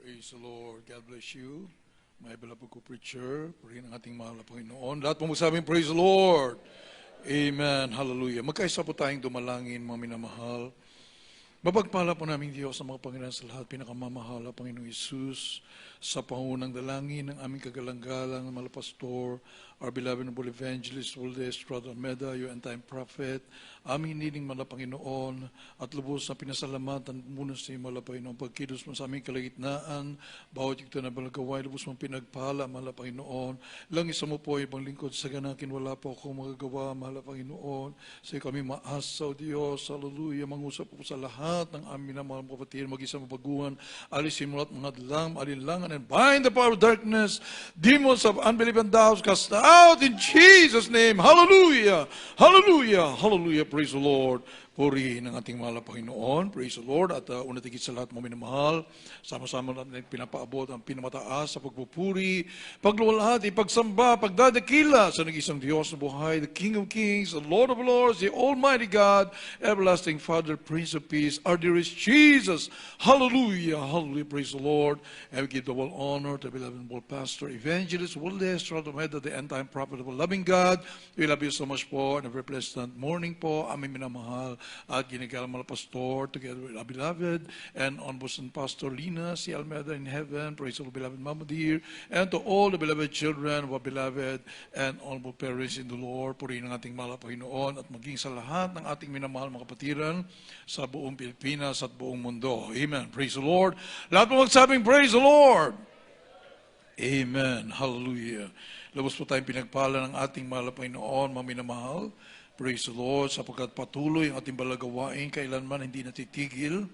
Praise the Lord. God bless you. My beloved co-preacher, purihin ang ating mahal na Panginoon. Lahat po magsabing, praise the Lord. Amen. Hallelujah. Magkaisa po tayong dumalangin, mga minamahal. Mapagpala po namin Diyos sa mga Panginoon sa lahat, pinakamamahala, Panginoong Isus, sa pangunang dalangin ng aming kagalang-galang, mga pastor, our beloved noble evangelist, Waldes, Brother Meda, your end-time prophet, aming hiniling mga Panginoon, at lubos na pinasalamatan muna sa iyo, mga Panginoon, pagkilos mo sa aming kalagitnaan, bawat ito na balagaway, lubos mong pinagpala, mga Panginoon, langis mo po ay ibang lingkod sa ganakin, wala po akong magagawa, mga Panginoon, sa iyo kami maasa, O Diyos, hallelujah, mangusap po sa lahat ng aming na mga kapatid, mag-isa mabaguhan, alisin mo lahat mga dalam, alinlangan, and bind the power of darkness, demons of unbelief and doubts, cast out in Jesus' name. Hallelujah! Hallelujah! Hallelujah! Praise the Lord! Purihin ang ating mahal na Panginoon. Praise the Lord. At una tigit sa lahat mga minamahal, sama-sama natin pinapaabot ang pinamataas sa pagpupuri, pagluwalhati, pagsamba, pagdadakila sa nag-isang Diyos na buhay, the King of Kings, the Lord of Lords, the Almighty God, everlasting Father, Prince of Peace, our dearest Jesus. Hallelujah! Hallelujah! Praise the Lord. And we give the all honor to the beloved Pastor, Evangelist, Waldes, Head of the end-time prophet of a loving God. We love you so much po, and a very pleasant morning po, aming minamahal at ginagalang mga pastor, together with our beloved, and Ombudsman Pastor Lina, si Almeida in heaven, praise the Lord, beloved Mama dear, and to all the beloved children of our beloved and honorable parents in the Lord, purihin ang ating mahal na Panginoon, at maging sa lahat ng ating minamahal mga kapatiran sa buong Pilipinas at buong mundo. Amen. Praise the Lord. Lahat mo magsabing, praise the Lord. Amen. Hallelujah. Labos po tayong pinagpala ng ating mahal na Panginoon, mga minamahal. Praise the Lord, sapagkat patuloy ang ating balagawain, kailanman hindi natitigil.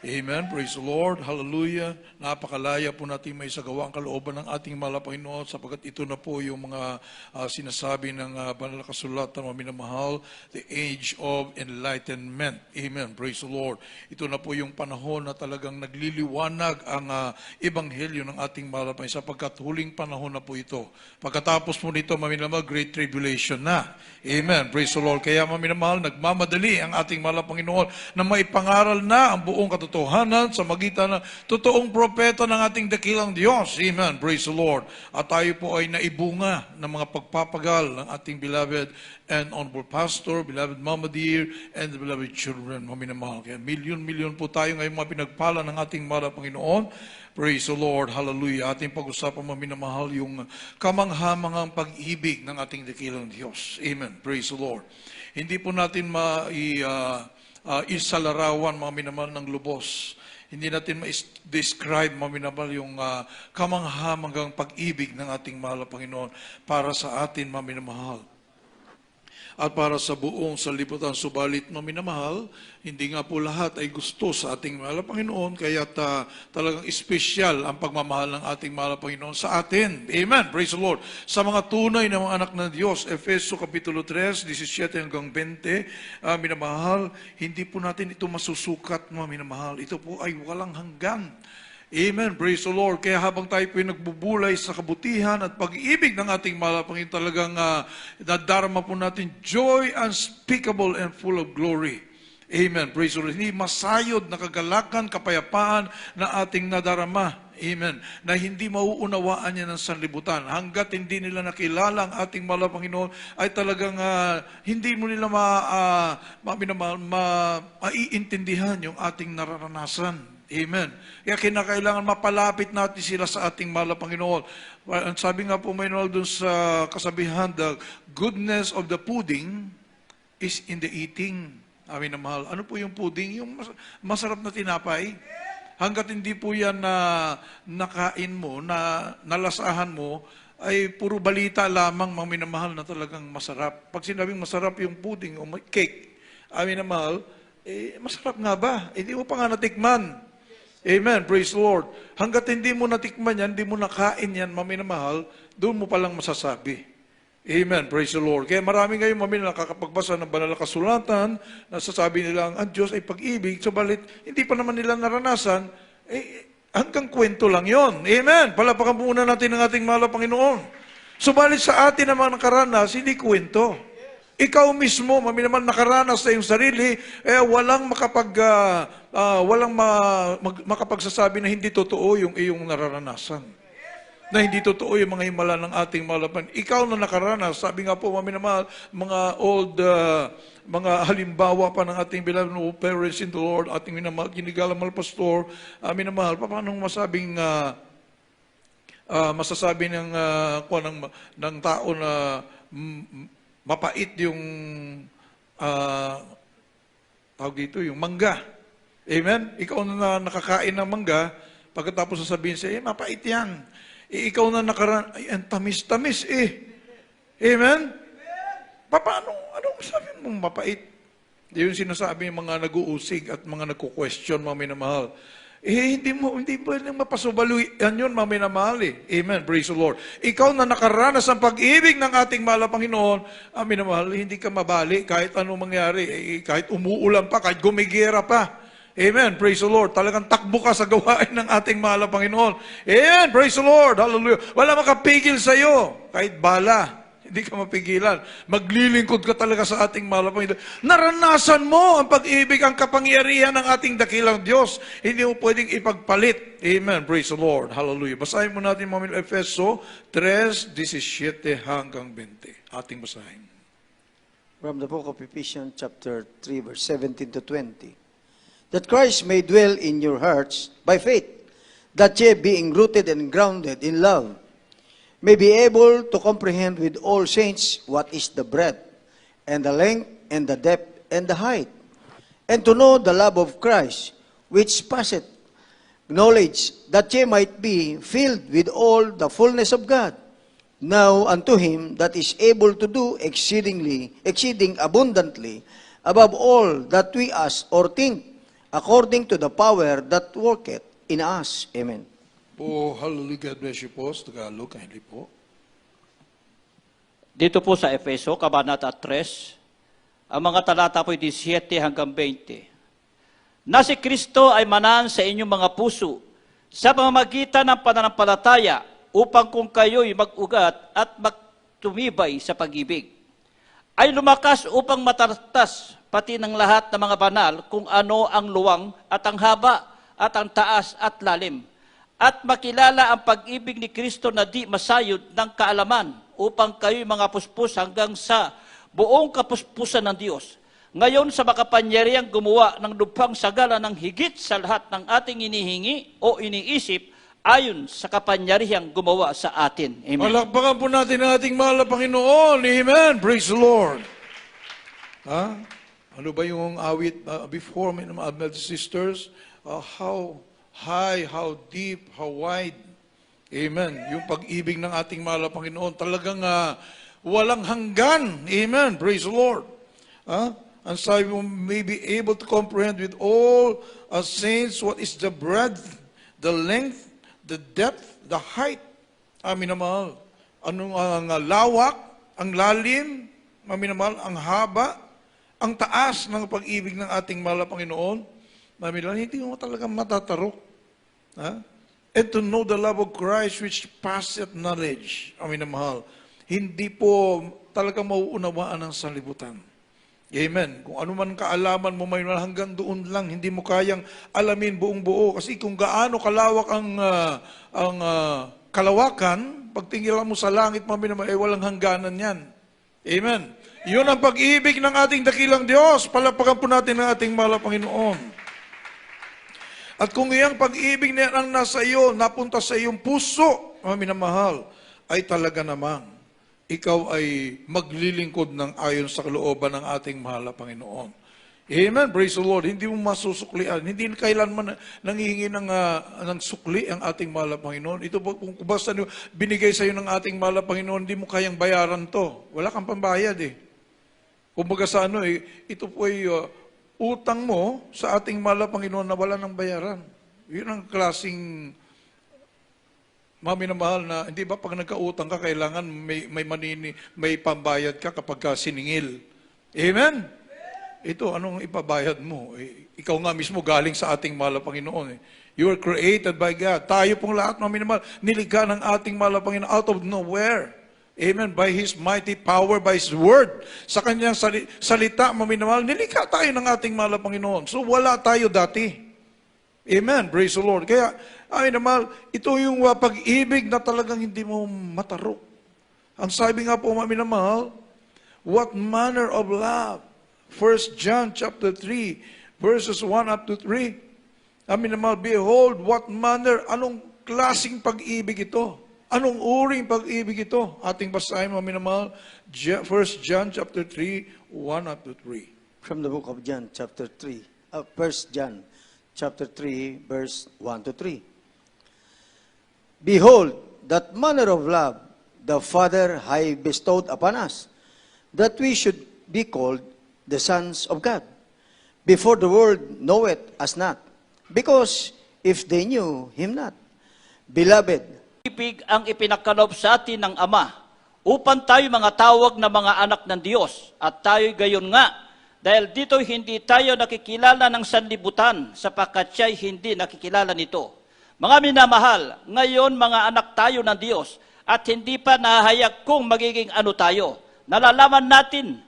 Amen. Praise the Lord. Hallelujah. Napakalaya po natin may isagawa ang kalooban ng ating mahal na Panginoon, sapagkat ito na po yung mga sinasabi ng banal na kasulatan, mga minamahal, the age of enlightenment. Amen. Praise the Lord. Ito na po yung panahon na talagang nagliliwanag ang ebanghelyo ng ating mahal na Panginoon, sapagkat huling panahon na po ito. Pagkatapos po nito, mga minamahal, great tribulation na. Amen. Praise the Lord. Kaya mga minamahal, nagmamadali ang ating mahal na Panginoon na maipangaral na ang buong katotohanan sa magitan ng totoong propeta ng ating dakilang Diyos. Amen. Praise the Lord. At tayo po ay naibunga ng mga pagpapagal ng ating beloved and honorable pastor, beloved Mama dear, and the beloved children, mga minamahal. Kaya milyon-milyon po tayo ngayong mga pinagpala ng ating mahal na Panginoon. Praise the Lord. Hallelujah. Ating pag-usapan, mga minamahal, yung kamanghamangang pag-ibig ng ating dakilang Diyos. Amen. Praise the Lord. Hindi po natin isalarawan, mga minamahal, ng lubos. Hindi natin ma-describe, mga minamahal, yung kamanghamangang pag-ibig ng ating mahal na Panginoon para sa atin, mga minamahal, at para sa buong sanlibutan. Subalit, mga minamahal, hindi nga po lahat ay gusto sa ating mahal na Panginoon, kaya talagang espesyal ang pagmamahal ng ating mahal na Panginoon sa atin. Amen. Praise the Lord. Sa mga tunay na mga anak ng Diyos, Efeso Kapitulo 3, 17 hanggang 20, minamahal, hindi po natin ito masusukat, mga minamahal. Ito po ay walang hanggan. Amen. Praise the Lord. Kaya habang tayo po nagbubulay sa kabutihan at pag-ibig ng ating mahal na Panginoon, talagang nadarama po natin joy unspeakable and full of glory. Amen. Praise the Lord. Hindi masayod na kagalakan, kapayapaan na ating nadarama. Amen. Na hindi mauunawaan niya ng sanlibutan. Hanggat hindi nila nakilala ang ating mahal na Panginoon, ay talagang hindi mo nila maiintindihan yung ating nararanasan. Amen. Kaya kinakailangan mapalapit natin sila sa ating mahal na Panginoon. Sabi nga po may dun sa kasabihan, the goodness of the pudding is in the eating. Amin na mahal. Ano po yung pudding? Yung masarap na tinapay. Hanggat hindi po yan na nakain mo, na nalasahan mo, ay puro balita lamang, mga minamahal, na talagang masarap. Pag sinabing masarap yung pudding o cake, amin na mahal, masarap nga ba? Hindi mo pa nga natikman. Amen. Praise the Lord. Hanggat hindi mo natikman yan, hindi mo nakain yan, mga minamahal, doon mo palang masasabi. Amen. Praise the Lord. Kaya marami ngayon, mga minamahal, nakakapagbasa ng banal na kasulatan, nasasabi nila ang Diyos ay pag-ibig, subalit hindi pa naman nila naranasan, hanggang kwento lang yon. Amen. Palapakan muna natin ang ating mahal na Panginoon. Subalit sa atin naman nakaranas, hindi kwento. Ikaw mismo, naman nakaranas sa iyong sarili, walang makapagsasabi na hindi totoo yung iyong nararanasan. Na hindi totoo yung mga himala ng ating malapan. Ikaw na nakaranas, sabi nga po, minamahal, mga halimbawa pa ng ating beloved parents in the Lord, ating minamahal, ginigalamal pastor, minamahal, paano masasabi ng tao na mapait yung tawag dito, yung mangga. Amen? Ikaw na nakakain ng mangga, pagkatapos sasabihin siya, mapait yan. Ikaw na ang tamis-tamis Amen? Paano? Anong sabi mong mapait? Yung sinasabi ng mga nag-uusig at mga nagko-question, mga minamahal. Hindi pwedeng mapasubaluyan yun, mga minamahal Amen. Praise the Lord. Ikaw na nakaranas ng pag-ibig ng ating mahal na Panginoon, minamahal, hindi ka mabali kahit anong mangyari. Kahit umuulan pa, kahit gumigera pa. Amen. Praise the Lord. Talagang takbo ka sa gawain ng ating mahal na Panginoon. Amen. Praise the Lord. Hallelujah. Wala makapigil sa iyo. Kahit bala. Hindi ka mapigilan. Maglilingkod ka talaga sa ating mahal na Panginoon. Naranasan mo ang pag-ibig, ang kapangyarihan ng ating dakilang Diyos. Hindi mo pwedeng ipagpalit. Amen. Praise the Lord. Hallelujah. Basahin mo natin mga Efeso 3:17 hanggang 20. Ating basahin. From the book of Ephesians chapter 3 verse 17 to 20. That Christ may dwell in your hearts by faith, that ye being rooted and grounded in love, may be able to comprehend with all saints what is the breadth, and the length, and the depth, and the height, and to know the love of Christ, which passeth knowledge, that ye might be filled with all the fullness of God. Now unto him that is able to do exceeding abundantly, above all that we ask or think, according to the power that worketh in us. Amen. Po, hallelujah. God bless you po. Sa Tagalog, kindly po. Dito po sa Efeso, Kabanata 3, ang mga talata po 17 hanggang 20. Na si Kristo ay manan sa inyong mga puso sa pamamagitan ng pananampalataya upang kung kayo'y mag-ugat at magtumibay sa pag-ibig, ay lumakas upang matartas pati ng lahat ng mga banal kung ano ang luwang at ang haba at ang taas at lalim, at makilala ang pag-ibig ni Kristo na di masayod ng kaalaman upang kayo'y mga puspos hanggang sa buong kapuspusan ng Diyos. Ngayon sa makapangyarihang gumawa ng lupang sagala ng higit sa lahat ng ating inihingi o iniisip ayon sa kapangyarihang gumawa sa atin. Amen. Palakpakan po natin ang ating mahal na Panginoon. Amen. Praise the Lord. Ano ba yung awit before, my brothers and sisters? How high, how deep, how wide. Amen. Yung pag-ibig ng ating mahal na Panginoon, talagang walang hanggan. Amen. Praise the Lord. And so we may be able to comprehend with all saints what is the breadth, the length, the depth, the height. Amin na mahal. Anong ang lawak, ang lalim, amin na mahal, ang haba, ang taas ng pag-ibig ng ating mahal na Panginoon. Amin na, hindi mo talaga matatarok. And to know the love of Christ which passeth knowledge. Amin na mahal. Hindi po talaga mauunawaan ng sanlibutan. Amen. Kung ano man kaalaman mo, may hanggang doon lang, hindi mo kayang alamin buong buo. Kasi kung gaano kalawak ang kalawakan, pagtingin mo sa langit, walang hangganan yan. Amen. Yun ang pag-ibig ng ating dakilang Diyos. Palapakan po natin ang ating mahal na Panginoon. At kung iyang pag-ibig na ang nasa iyo, napunta sa iyong puso, mga minamahal, ay talaga namang ikaw ay maglilingkod ng ayon sa kalooban ng ating mahal na Panginoon. Amen. Praise the Lord. Hindi mo masusuklian. Hindi kailanman nangihingi ng sukli ang ating mahal na Panginoon. Ito po, kung basta binigay sa iyo ng ating mahal na Panginoon, hindi mo kayang bayaran to. Wala kang pambayad Kumbaga sa ito po ay utang mo sa ating mahal na Panginoon na wala ng bayaran. Yun ang klaseng minamahal na, hindi ba pag nagkautang ka, kailangan may pambayad ka kapag ka siningil. Amen? Ito, anong ipabayad mo? Ikaw nga mismo galing sa ating mahal na Panginoon. You were created by God. Tayo pong lahat, minamahal, nilikha ng ating mahal na Panginoon out of nowhere. Amen. By His mighty power, by His word. Sa kanyang salita, mga minamahal, nilikha tayo ng ating mahal na Panginoon. So wala tayo dati. Amen. Praise the Lord. Kaya, ay naman, ito yung pag-ibig na talagang hindi mo matarok. Ang sabi nga po, mga minamahal, what manner of love? 1 John chapter 3, verses 1 up to 3. Amin naman, behold, what manner, anong klaseng pag-ibig ito? Anong uring pag-ibig ito? Ating basahin, mga minamahal, 1 John chapter 3, 1 up to 3. From the book of John, chapter 3. 1 John, chapter 3, verse 1 to 3. Behold, that manner of love the Father hath bestowed upon us, that we should be called the sons of God. Before the world knoweth us not, because if they knew Him not. Beloved, Ibig ang ipinakalob sa atin ng Ama, upang tayo mga tawag na mga anak ng Diyos, at tayo gayon nga, dahil dito hindi tayo nakikilala ng sanlibutan, sapagkat siya'y hindi nakikilala nito. Mga minamahal, ngayon mga anak tayo ng Diyos, at hindi pa nahahayag kung magiging ano tayo. Nalalaman natin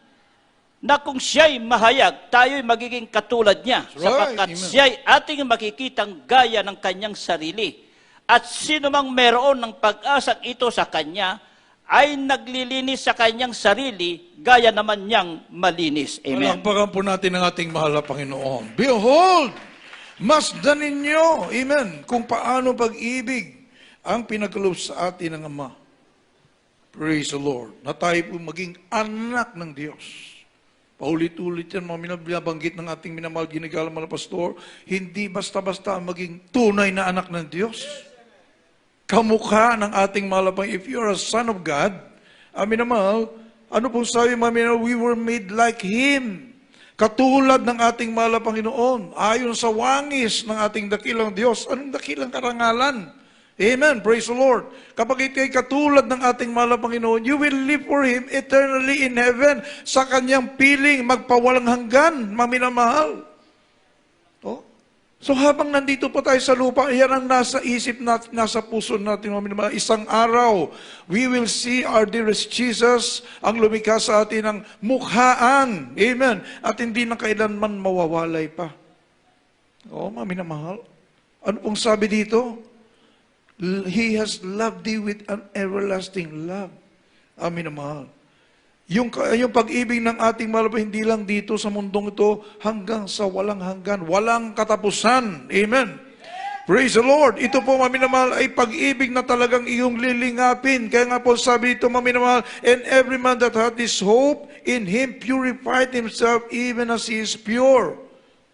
na kung siya'y mahayag, tayo'y magiging katulad niya, That's right. sapagkat Amen. siya'y ating makikitang gaya ng kanyang sarili. At sino mang meron ng pag-asang ito sa kanya, ay naglilinis sa kanyang sarili, gaya naman niyang malinis. Amen. Palakpakan po natin ang ating mahal na Panginoon. Behold, masdan ninyo, amen, kung paano pag-ibig ang pinagkaloob sa atin ng Ama. Praise the Lord. Na tayo po maging anak ng Diyos. Paulit-ulit yan, mga binabanggit ng ating minamahal ginagalang mga pastor, hindi basta-basta maging tunay na anak ng Diyos. Kamukha ng ating mahal na Panginoon. If you are a son of God, amin naman, ano pong sabi, we were made like Him. Katulad ng ating mahal na Panginoon, ayon sa wangis ng ating dakilang Diyos. Anong dakilang karangalan? Amen. Praise the Lord. Kapag ito'y katulad ng ating mahal na Panginoon, you will live for Him eternally in heaven. Sa Kanyang piling, magpawalang hanggan, maminamahal. Oh? So habang nandito po tayo sa lupa, yan ang nasa isip natin, nasa puso natin, maminamahal. Isang araw, we will see our dearest Jesus, ang lumikha sa atin ng mukhaan. Amen. At hindi na kailanman mawawalay pa. Oh, maminamahal. Ano pong sabi dito? He has loved thee with an everlasting love. Amin na mahal. Yung pag-ibig ng ating mahal, hindi lang dito sa mundong ito, hanggang sa walang hanggan, walang katapusan. Amen. Praise the Lord. Ito po, mami na mahal, ay pag-ibig na talagang iyong lilingapin. Kaya nga po sabi ito, mami na mahal, and every man that hath this hope in Him purified himself even as he is pure.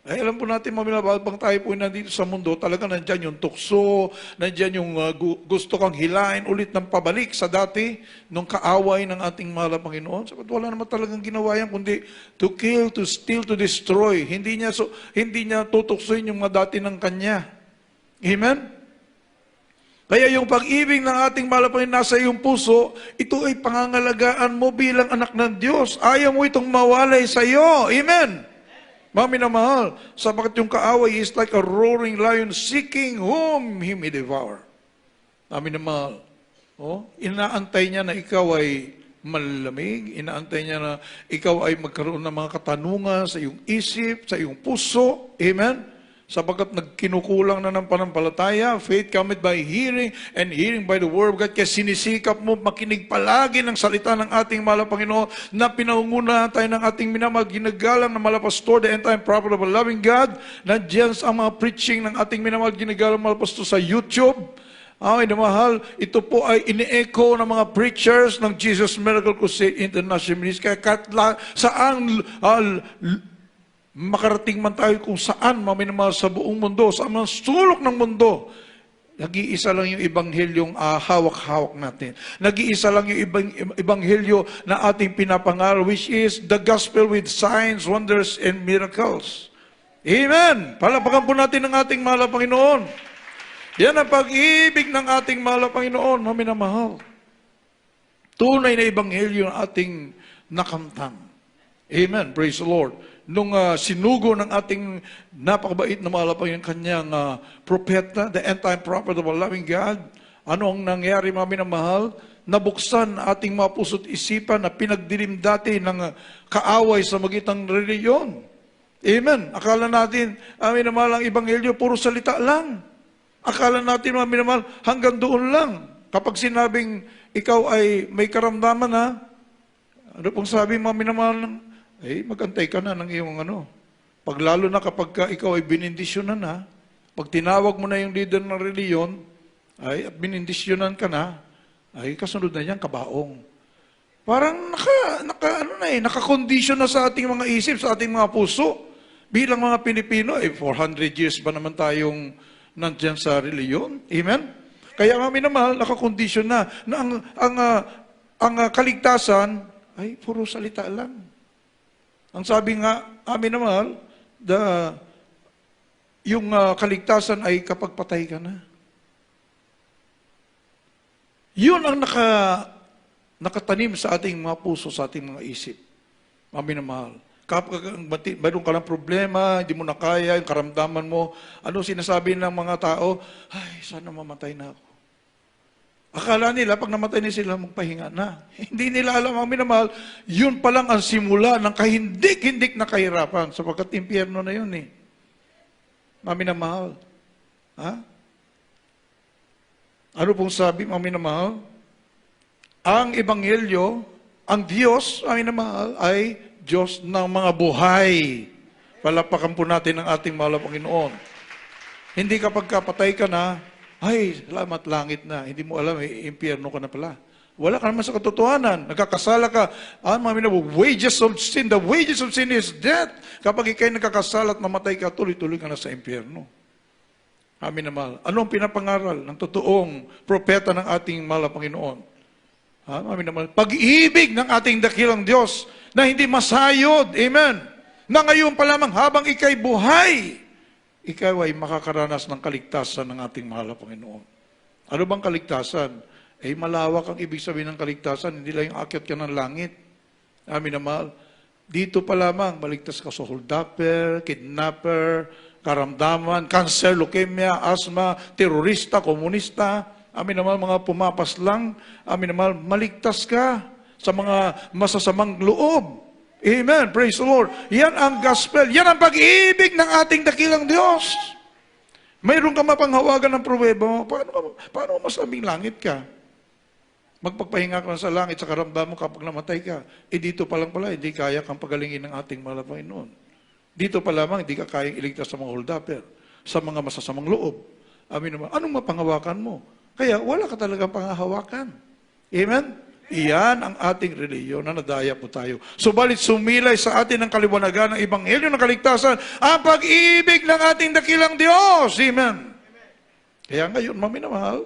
Ay, alam po natin, mami na mahal, pang tayo po nandito sa mundo, talaga nandyan yung tukso, nandyan yung gusto kang hilain ulit ng pabalik sa dati, nung kaaway ng ating mahal na Panginoon. Sapat wala naman talagang ginawa yan, kundi to kill, to steal, to destroy. Hindi niya tutuksoin yung mga dati ng Kanya. Amen? Kaya yung pag-ibig ng ating mahal na Panginoon nasa iyong puso, ito ay pangangalagaan mo bilang anak ng Diyos. Ayaw mo itong mawalay sa iyo. Amen? Mami na mahal, sapagat yung kaaway is like a roaring lion seeking whom he may devour. Mami na mahal, inaantay niya na ikaw ay malamig, inaantay niya na ikaw ay magkaroon ng mga katanungan sa iyong isip, sa iyong puso. Amen? Sapagat nagkinukulang na ng panampalataya, faith cometh by hearing, and hearing by the word of God. Kaya sinisikap mo makinig palagi ng salita ng ating mahal na Panginoon na pinangungunahan tayo ng ating minamahal ginagalang na mahal na pastor, the end time prophet of a loving God. Nandiyan ang mga preaching ng ating minamahal ginagalang mahal na pastor sa YouTube. Ay, mahal, ito po ay ini-echo ng mga preachers ng Jesus Miracle Crusade International Ministry. Kaya kahit saan makarating man tayo kung saan, maminamahal, sa buong mundo, sa mga sulok ng mundo, nag-iisa lang yung ebanghelyong hawak-hawak natin. Nag-iisa lang yung ebanghelyo na ating pinapangaral, which is the gospel with signs, wonders, and miracles. Amen! Palapakan po natin ang ating mahal na Panginoon. Yan ang pag-ibig ng ating mahal na Panginoon, maminamahal. Tunay na ebanghelyo ng ating nakamtan. Amen. Praise the Lord. Nung sinugo ng ating napakabait na mahal na Panginoon, kanyang propeta, the end-time prophet of a loving God, ano ang nangyari, maminamahal? nabuksan ating mga puso't isipan na pinagdilim dati ng kaaway sa magitang reliyon. Amen. Akala natin, minamahal, ang ebanghelyo, puro salita lang. Akala natin, mga minamahal, hanggang doon lang. Kapag sinabing ikaw ay may karamdaman na, ano pong sabi, mga minamahal, magantay ka na ng iyong Pag lalo na kapag ikaw ay binindisyonan na, pag tinawag mo na yung leader ng reliyon, at binindisyonan ka na, kasunod na yan, kabaong. Parang naka-condition na sa ating mga isip, sa ating mga puso. Bilang mga Pilipino, 400 years ba naman tayong nandyan sa reliyon? Amen? Kaya nga minamahal, naka-condition na ang kaligtasan ay puro salita lang. Ang sabi nga, minamahal, yung kaligtasan ay kapag patay ka na. Yun ang nakatanim sa ating mga puso, sa ating mga isip. Minamahal. Kapag mayroon ka ng problema, hindi mo na kaya, yung karamdaman mo, ano sinasabi ng mga tao? Ay, sana mamatay na ako. Akala nila, pag namatay na sila, magpahinga na. Hindi nila alam, ang minamahal, yun pa lang ang simula ng kahindik-hindik na kahirapan, sapagkat impyerno na yun eh. Minamahal. Ha? Ano pong sabi, minamahal? Ang ebanghelyo, ang Diyos, minamahal, ay Diyos ng mga buhay. Palapakan po natin ang ating mahal na Panginoon. Hindi kapag kapatay ka na, ay, salamat, langit na. Hindi mo alam, impyerno ka na pala. Wala ka naman sa katotohanan. Nagkakasala ka. Wages of sin. The wages of sin is death. Kapag ikay nagkakasala at mamatay ka, tuloy-tuloy ka na sa impyerno. Amin na mahal. Ano ang pinapangaral ng totoong propeta ng ating mahal na Panginoon? Amin na mahal. Pag-ibig ng ating dakilang Diyos na hindi masayod. Amen. Na ngayon pa lamang habang ikay buhay, ikaw ay makakaranas ng kaligtasan ng ating mahal na Panginoon. Ano bang kaligtasan? Malawak ang ibig sabihin ng kaligtasan, hindi lang yung akyat ka ng langit. Amin na mahal. Dito pa lamang, maligtas ka sa holdapper, kidnapper, karamdaman, cancer, leukemia, asthma, terorista, komunista. Amin na mahal, mga pumapas lang. Amin na mahal, maligtas ka sa mga masasamang loob. Amen. Praise the Lord. Yan ang gospel. Yan ang pag-ibig ng ating dakilang Diyos. Mayroon ka mapanghawagan ng pruweba mo. Paano masabing langit ka? Magpagpahinga ka sa langit sa karamdam mo kapag namatay ka. Dito pa lang pala, hindi kaya kang pagalingin ng ating mahal na Panginoon. Dito pa lamang, hindi ka kayang iligtas sa mga holdapper, sa mga masasamang loob. Amin naman. Anong mapanghawakan mo? Kaya wala ka talagang panghahawakan. Amen? Iyan ang ating reliyon na nadaya po tayo. Subalit sumilay sa atin ang kaliwanagan ng ebanghelyo ng kaligtasan, ang pag-ibig ng ating dakilang Diyos. Amen. Kaya ngayon, maminamahal,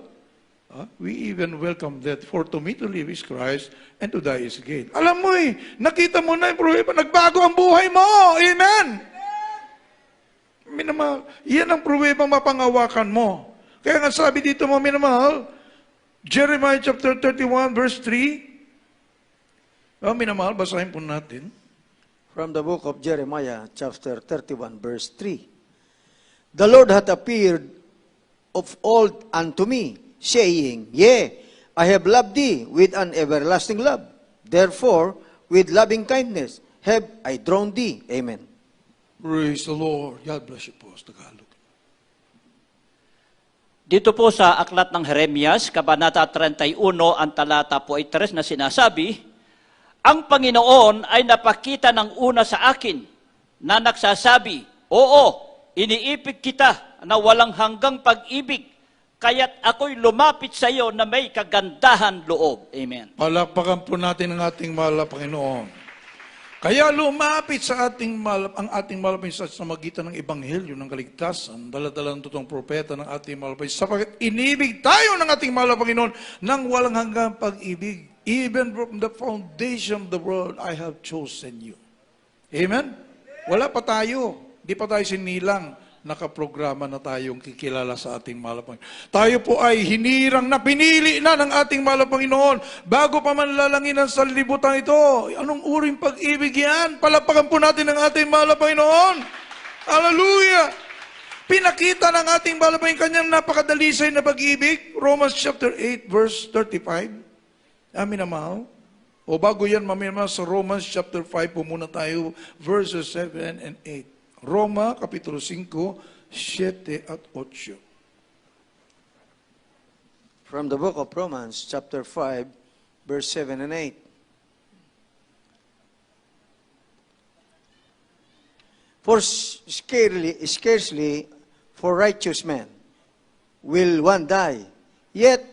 we even welcome that, for to me to live is Christ and to die is gain. Alam mo nakita mo na yung pruweba, nagbago ang buhay mo. Amen. Minamahal, yan ang pruweba mapangawakan mo. Kaya nga sabi dito, maminamahal, Jeremiah chapter 31 verse 3. Minamahal, basahin po natin. From the book of Jeremiah chapter 31 verse 3. The Lord hath appeared of old unto me, saying, Yea, I have loved thee with an everlasting love. Therefore, with loving kindness have I drawn thee. Amen. Praise the Lord. God bless you po sa Tagalog. Dito po sa aklat ng Jeremias, Kabanata 31, ang talata po ay 3 na sinasabi, ang Panginoon ay napakita ng una sa akin na nagsasabi, Oo, iniibig kita na walang hanggang pag-ibig, kaya't ako'y lumapit sa iyo na may kagandahan loob. Amen. Palakpakan po natin ang ating mahal na Panginoon. Kaya lumapit sa ang ating malapit sa magitan ng ebanghelyo ng kaligtasan, dala-dala ng totoong propeta ng ating malapit, sapagkat inibig tayo ng ating mahal na Panginoon ng walang hanggang pag-ibig. Even from the foundation of the world, I have chosen you. Amen? Wala pa tayo. Di pa tayo sinilang. Nakaprograma na tayong kikilala sa ating mahal na Panginoon. Tayo po ay hinirang na pinili na ng ating mahal na Panginoon bago pa man lalangin ang sanlibutan ito. Anong uring pag-ibig yan? Palapakan po natin ang ating mahal na Panginoon. Hallelujah! Pinakita ng ating mahal na Panginoon kanyang napakadalisay na pag-ibig. Romans chapter 8 verse 35. Amin na mahal. O bago yan, mamaya sa Romans chapter 5 po muna tayo, verses 7 and 8. Roma, kapitulo 5, 7 at 8. From the book of Romans, chapter 5, verse 7 and 8. For scarcely for righteous men will one die, yet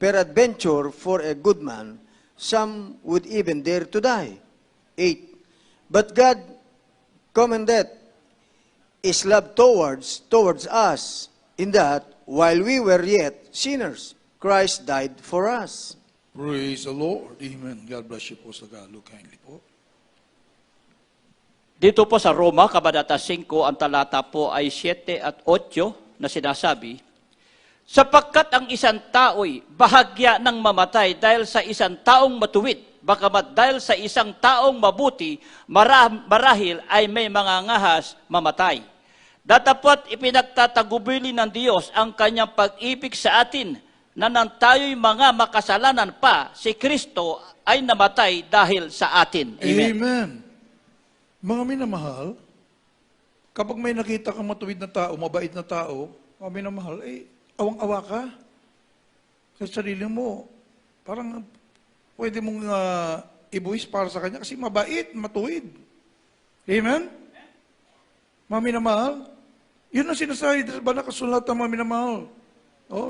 peradventure for a good man, some would even dare to die. 8. But God commendeth His love towards us, in that, while we were yet sinners, Christ died for us. Praise the Lord. Amen. God bless you po sa Tagalog. Kindly po. Dito po sa Roma, Kabanata 5, ang talata po ay 7 at 8 na sinasabi, sapagkat ang isang tao'y bahagya ng mamatay dahil sa isang taong matuwid, bagamat dahil sa isang taong mabuti, marahil ay may mga ngahas mamatay. Datapot ipinagtatagubili ng Diyos ang kanyang pag-ibig sa atin, na nang tayo'y mga makasalanan pa, si Kristo ay namatay dahil sa atin. Amen. Amen. Mga minamahal, kapag may nakita kang matuwid na tao, mabait na tao, mga minamahal, awang-awa ka sa sarili mo. Parang pwede mong ibuwis para sa kanya kasi mabait, matuwid. Amen? Mga minamahal, yun ang sinasabi sa banal na kasulatan, mga minamahal.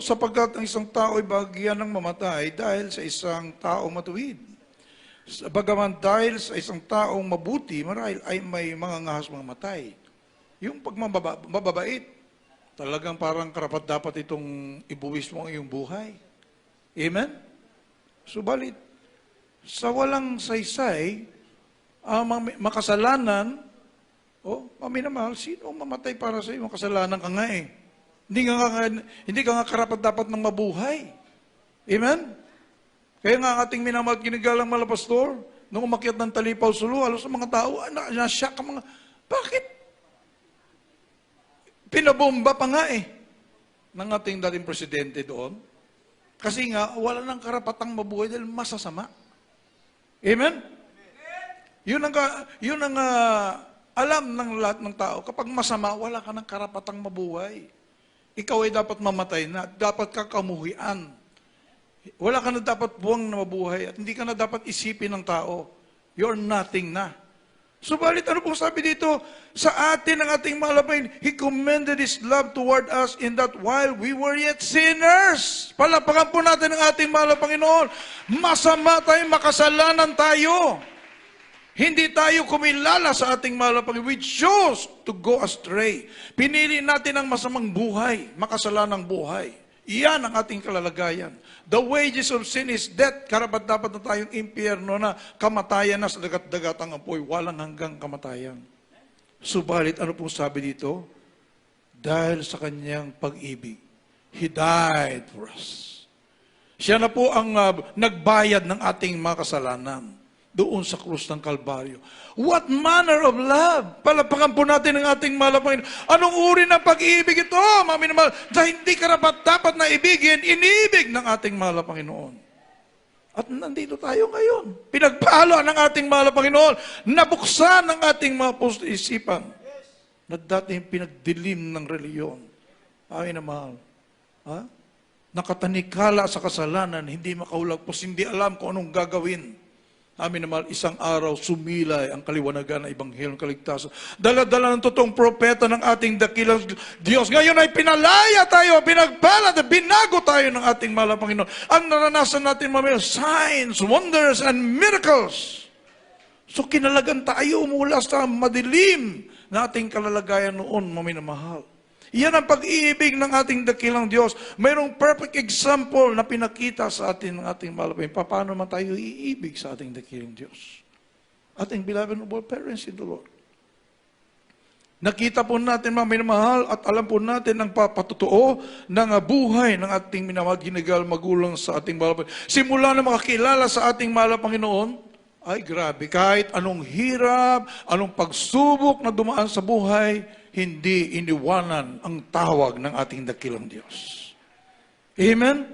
Sapagkat ang isang tao ay bahagyan ng mamatay dahil sa isang tao matuwid. Bagaman dahil sa isang taong mabuti, marahil ay may mga ngahas mamatay. Yung pagmababait, talagang parang karapat-dapat itong ibuwis mo ang iyong buhay. Amen? Subalit, sa walang saysay, makasalanan, paminamahal, sino mamatay para sa iyo? Makasalanan ka nga eh. Hindi ka nga karapat-dapat ng mabuhay. Amen? Kaya nga ang ating minamahal kinigalang malapastor, nung umakyat ng Talipaw Sulu, halos sa mga tao, nasyak ka mga, bakit? Pinabomba pa nga ng ating dating presidente doon. Kasi nga, wala nang karapatang mabuhay dahil masasama. Amen? Yun ang alam ng lahat ng tao. Kapag masama, wala ka ng karapatang mabuhay. Ikaw ay dapat mamatay na, dapat kakamuhian. Wala ka na dapat buwang na mabuhay at hindi ka na dapat isipin ng tao. You're nothing na. Subalit, ano pong sabi dito? Sa atin ang ating malapain, He commended His love toward us in that while we were yet sinners. Palapakan po natin ang ating mahal na Panginoon. Masama tayo, makasalanan tayo. Hindi tayo kumilala sa ating mahal na Panginoon. We chose to go astray. Pinili natin ang masamang buhay, makasalanang buhay. Iyan ang ating kalalagayan. The wages of sin is death. Karapat-dapat na tayong impyerno na kamatayan na sa dagat-dagatang apoy. Walang hanggang kamatayan. Subalit, ano pong sabi dito? Dahil sa kanyang pag-ibig, He died for us. Siya na po ang nagbayad ng ating mga kasalanan doon sa krus ng Kalbaryo. What manner of love? Palapakan po natin ang ating mahal na Panginoon. Anong uri ng pag-ibig ito, mga minamahal? Dahil hindi karapat-dapat na ibigin, inibig ng ating mahal na Panginoon. At nandito tayo ngayon. Pinagpalo ng ating mahal na Panginoon. Nabuksan ng ating mga puso isipan na dating pinagdilim ng reliyon. Ay na mahal. Nakatanikala sa kasalanan, hindi makaulagpos, hindi alam kung anong gagawin. Amin naman, isang araw sumilay ang kaliwanagan ng Ebanghelyo ng Kaligtasan. Dala-dala ng totoong propeta ng ating dakilang Diyos. Ngayon ay pinalaya tayo, pinagpalad, binago tayo ng ating mahal na Panginoon. Ang naranasan natin mamaya, signs, wonders, and miracles. So kinalagan tayo mula sa madilim na ating kalalagayan noon, maminamahal. Iyan ang pag-ibig ng ating dakilang Diyos. Mayroong perfect example na pinakita sa atin ng ating mahal na Panginoon. Paano man tayo iibig sa ating dakilang Diyos? Ating beloved noble parents in the Lord. Nakita po natin, mga minamahal, at alam po natin ang papatutuo ng buhay ng ating minamahal ginigal magulang sa ating mahal na Panginoon. Simula na makakilala sa ating mahal na Panginoon, ay grabe, kahit anong hirap, anong pagsubok na dumaan sa buhay, hindi iniwanan ang tawag ng ating dakilang Diyos. Amen?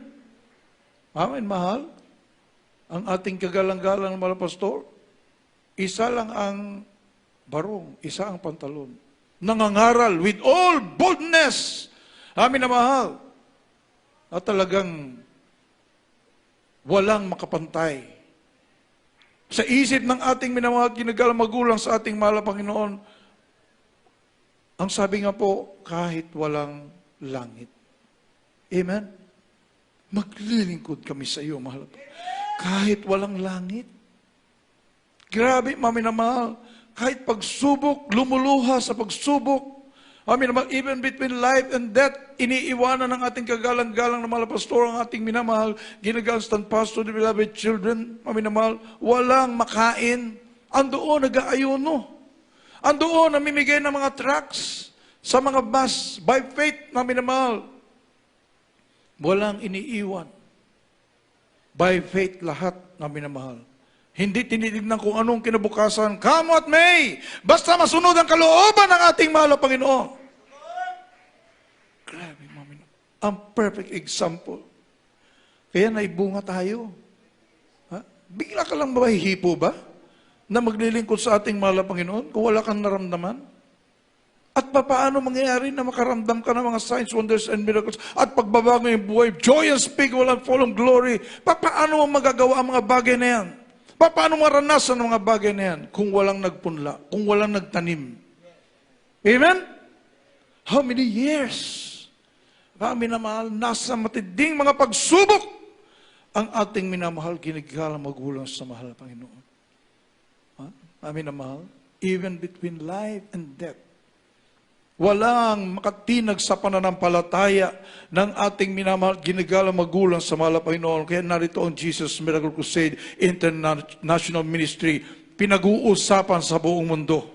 Amen, mahal? Ang ating kagalang-galang mga pastor, isa lang ang barong, isa ang pantalon. Nangangaral with all boldness, amin na mahal, at talagang walang makapantay. Sa isip ng ating minamahal, ginagalang magulang sa ating mahal na Panginoon, ang sabi nga po, kahit walang langit. Amen? Maglilingkod kami sa iyo, mahal. Kahit walang langit. Grabe, maminamahal. Kahit pagsubok, lumuluha sa pagsubok. Maminamahal, even between life and death, iniiwanan ng ating kagalang-galang na mga pastor, ang ating minamahal, ginagalang stand pastor, the beloved children, maminamahal, walang makain. Andoon, nag-aayuno. Andoon, namimigay ng mga tracts sa mga bus, by faith, maminamahal. Walang iniiwan. By faith, lahat na minamahal. Hindi tinitignan kung anong kinabukasan. Come what may! Basta masunod ang kalooban ng ating mahal na Panginoon. Grabe, mamin. Ang perfect example. Kaya naibunga tayo. Ha? Bigla ka lang mahihipo ba? Na maglilingkod sa ating mahal na Panginoon kung wala kang naramdaman? At paano mangyayari na makaramdam ka ng mga signs, wonders, and miracles at pagbabago yung buhay, joy and speak, walang full of glory? Paano mo magagawa ang mga bagay na yan? Paano maranasan ang mga bagay na yan kung walang nagpunla, kung walang nagtanim? Amen? How many years? Kami na mahal, nasa matinding mga pagsubok ang ating minamahal, ginagalang magulang sa mahal na Panginoon. Ha? Amin na mahal, even between life and death. Walang makatinag sa pananampalataya ng ating minamahal, ginagalang magulang sa mahal na Panginoon. Kaya narito ang Jesus Miracle Crusade International Ministry, pinag-uusapan sa buong mundo.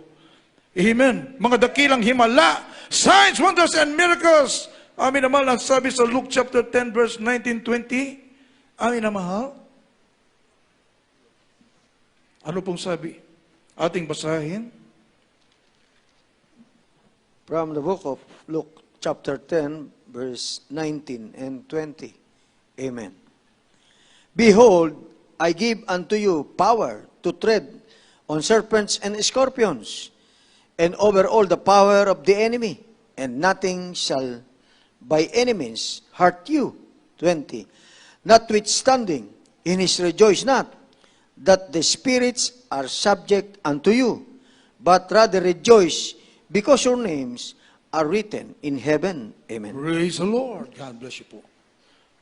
Amen. Mga dakilang himala, signs, wonders, and miracles. Amin na mahal, ang sabi sa Luke chapter 10, verse 19-20. Amin na mahal. Ano pong sabi? Ating basahin. From the book of Luke, chapter 10, verse 19 and 20. Amen. Behold, I give unto you power to tread on serpents and scorpions, and over all the power of the enemy, and nothing shall by any means hurt you. 20. Notwithstanding, in his rejoice not, that the spirits are subject unto you, but rather rejoice, because your names are written in heaven. Amen. Praise the Lord. God bless you po.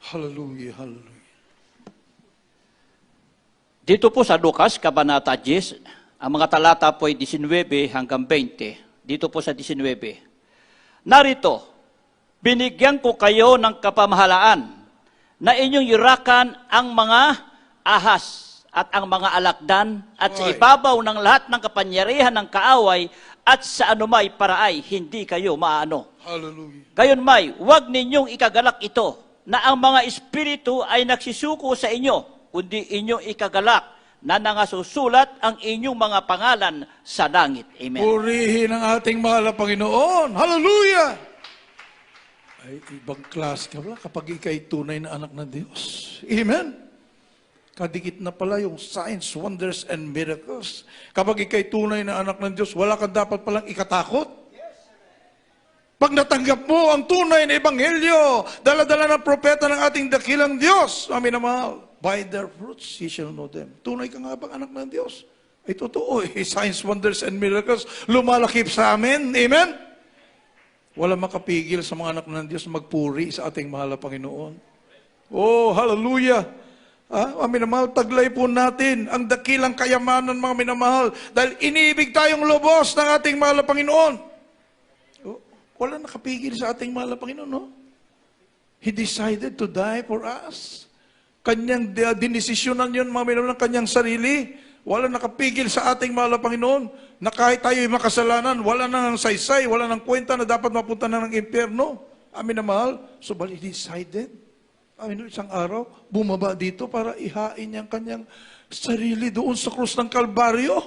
Hallelujah, hallelujah. Dito po sa Lucas, Kabanata 10, ang mga talata po ay 19 hanggang 20. Dito po sa 19. Narito, binigyan ko kayo ng kapamahalaan na inyong yurakan ang mga ahas at ang mga alakdan at sa ibabaw ng lahat ng kapangyarihan ng kaaway at sa anumay paraay, hindi kayo maano. Hallelujah. Gayon may, huwag ninyong ikagalak ito, na ang mga espiritu ay nagsisuko sa inyo, kundi inyong ikagalak na nangasusulat ang inyong mga pangalan sa langit. Amen. Purihin ang ating mahal na Panginoon. Hallelujah! Ay, ibang klase ka pala kapag ikay tunay na anak ng Diyos. Amen? Kadikit na pala yung signs, wonders, and miracles. Kapag ikay tunay na anak ng Diyos, wala ka dapat palang ikatakot. Pag natanggap mo ang tunay na ebanghelyo, dala-dala ng propeta ng ating dakilang Diyos, amin na mahal, by their fruits ye shall know them. Tunay ka nga bang anak ng Diyos? Ay totoo eh, signs, wonders, and miracles, lumalakip sa amin. Amen? Wala makapigil sa mga anak ng Diyos magpuri sa ating mahal na Panginoon. Oh, hallelujah! Mga minamahal, taglay po natin ang dakilang kayamanan, mga minamahal, dahil iniibig tayong lubos ng ating mahal na Panginoon. Oh, wala nakapigil sa ating mahal na Panginoon, no? He decided to die for us. Kanyang dinesisyonan yun, mga minamahal, ng kanyang sarili. Wala nakapigil sa ating mahal na Panginoon na kahit tayo'y makasalanan, wala nang saysay, wala nang kwenta na dapat mapunta na ng impyerno. Amin na mahal. So, but he decided. Amin, isang araw, bumaba dito para ihain niyang kanyang sarili doon sa krus ng Kalbaryo.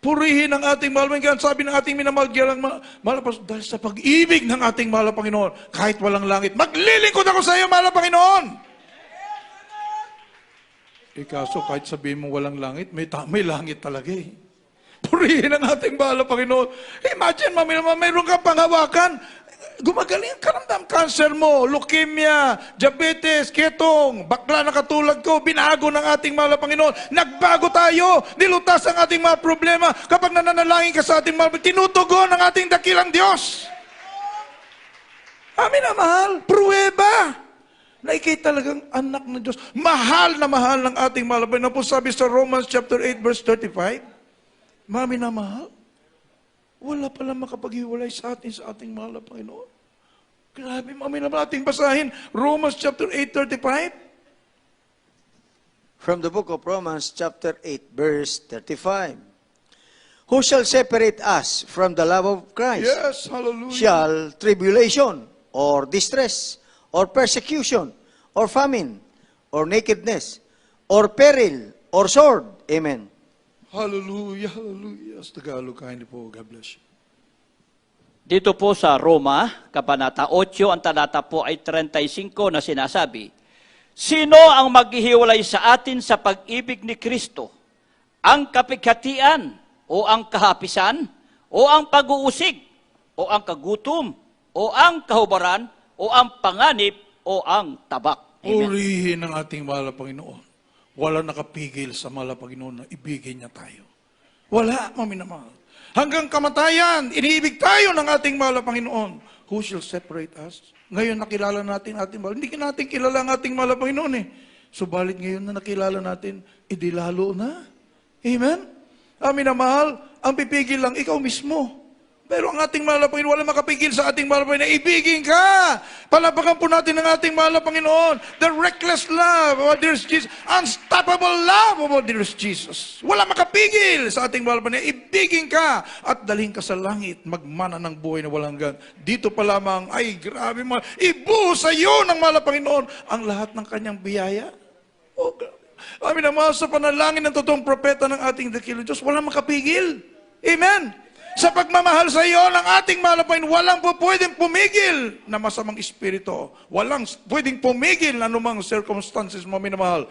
Purihin ang ating mahal na Panginoon. Sabi ng ating minamahal, dahil sa pag-ibig ng ating mahal na Panginoon, kahit walang langit, maglilingkod ako sa iyo, mahal na Panginoon. Kaso kahit sabihin mo walang langit, may langit talaga eh. Purihin ang ating mahal na Panginoon. Imagine, mayroon kang panghawakan. Gumagaling ang karamdam. Cancer mo, leukemia, diabetes, ketong, bakla na katulad ko, binago ng ating mahal na Panginoon. Nagbago tayo, nilutas ang ating mga problema. Kapag nananalangin ka sa ating mahal, tinutugon ang ating dakilang Diyos. Amin na mahal, pruweba na ikay talagang anak ng Diyos. Mahal ng ating mahal na Panginoon. Po sabi sa Romans chapter 8 verse 35, Mami na mahal, wala pala makapaghiwalay sa ating mahal na Panginoon. Grabe, mami na ating basahin. Romans chapter 8:35. From the book of Romans, chapter 8, verse 35. Who shall separate us from the love of Christ? Yes, hallelujah. Shall tribulation, or distress, or persecution, or famine, or nakedness, or peril, or sword? Amen. Hallelujah, hallelujah. Sa Tagalog, kindly po, God bless you. Dito po sa Roma, Kabanata 8, ang talata po ay 35 na sinasabi, sino ang maghihiwalay sa atin sa pag-ibig ni Kristo? Ang kapighatian, o ang kahapisan, o ang pag-uusig, o ang kagutom, o ang kahubaran, o ang panganib, o ang tabak. Amen. Purihin ang ating mahal na Panginoon. Wala nakapigil sa mahal na Panginoon na ibigin niya tayo. Wala, mami na mahal. Hanggang kamatayan, iniibig tayo ng ating mahal na Panginoon. Who shall separate us? Ngayon nakilala natin ating mahal. Hindi natin kilala ang ating mahal na Panginoon eh. Subalit ngayon na nakilala natin, edi lalo na. Amen? Amin na mahal, ang pipigil lang ikaw mismo. Pero ang ating mahal na Panginoon, wala makapigil sa ating mahal na Panginoon. Ibigin ka! Palapakan po natin ang ating mahal na Panginoon. The reckless love of our dearest Jesus. Unstoppable love of our dearest Jesus. Wala makapigil sa ating mahal na Panginoon. Ibigin ka at dalhin ka sa langit. Magmana ng buhay na walang hanggan. Dito pa lamang, ay grabe mahal. Ibuhos sa iyo ng mahal na Panginoon ang lahat ng kanyang biyaya. Oh, grabe. Amin na mahal, sa panalangin ng totoong propeta ng ating dakilang Diyos, wala makapigil. Amen. Sa pagmamahal sa iyo ng ating mahal na Panginoon, walang po pwedeng pumigil na masamang espiritu. Walang pwedeng pumigil na anumang circumstances mo, minamahal.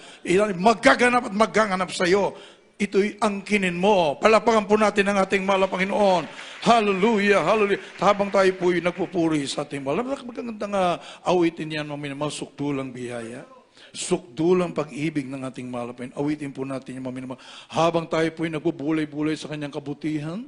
Magaganap at magaganap sa iyo. Ito'y angkinin mo. Palapakan po natin ang ating mahal na Panginoon. Hallelujah, hallelujah. Habang tayo po'y nagpupuri sa ating mahal. Magandang awitin yan, mga minamahal, sukdulang biyaya. Sukdulang pag-ibig ng ating mahal na Panginoon. Awitin po natin yung mga minamahal. Habang tayo po'y nagbubulay-bulay sa kanyang kabutihan,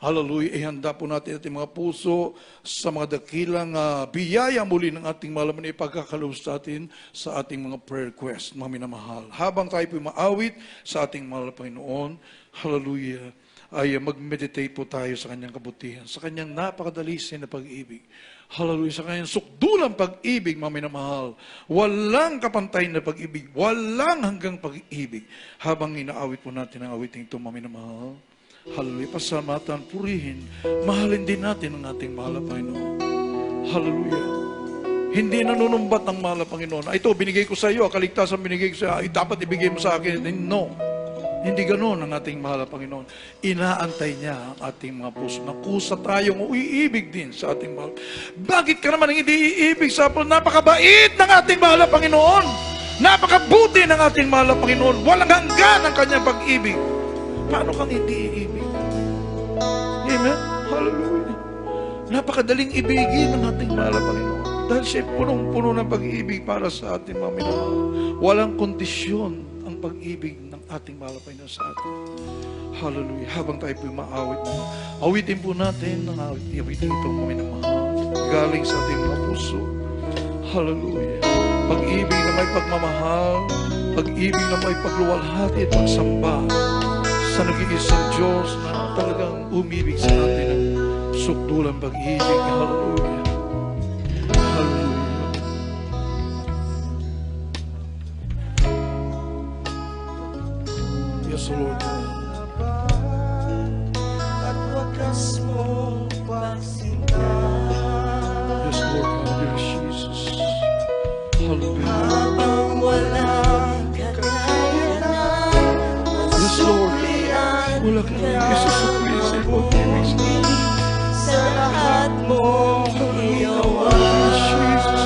hallelujah, ihanda po natin ating mga puso sa mga dakilang biyaya muli ng ating mahal na ipagkakaloob sa atin sa ating mga prayer request, mga minamahal. Habang tayo po maawit sa ating mahal na Panginoon, hallelujah, ay mag-meditate po tayo sa kanyang kabutihan, sa kanyang napakadalisin na pag-ibig. Hallelujah, sa kanyang sukdulang pag-ibig, mga minamahal. Walang kapantay na pag-ibig, walang hanggang pag-ibig. Habang inaawit po natin ang awiting ito, mga minamahal. Hallelujah. Pasalamatan, purihin, mahalin din natin ang ating mahal na Panginoon. Hallelujah. Hindi nanunumbat ang mahal na Panginoon. Ito, binigay ko sa iyo, kaligtasan binigay ko sa iyo, dapat ibigay mo sa akin. No. Hindi ganoon ang ating mahal na Panginoon. Inaantay niya ang ating mga puso. Nakusa tayong uiibig din sa ating mahal. Bakit ka naman hindi iibig sa atin? Napakabait ng ating mahal na Panginoon. Napakabuti ng ating mahal na Panginoon. Walang hanggan ang kanyang pag-ibig. Paano kang hindi iibig? Amen? Hallelujah. Napakadaling ibigin ng ating mahal na Panginoon. Dahil siya punong-puno ng pag-ibig para sa ating mga minahal. Walang kondisyon ang pag-ibig ng ating mahal na Panginoon sa atin. Hallelujah. Habang tayo po'y maawit mo, awitin po natin ang awitin itong mga minamahal. Galing sa ating mga puso. Hallelujah. Pag-ibig na may pagmamahal, pag-ibig na may pagluwalhati at pagsamba sa nag-iisang Diyos na talagang umibig sa atin ng sukdulang pag-ibig. Hallelujah. Hallelujah. Yes, Lord. At wakas mo pagsinta. Yes, Lord. Dear Jesus. Hallelujah. Habang walang kakayanan. Yes, Lord. Wala ka ng isusukli sa ibig sa Sa lahat mo ginawa. Jesus.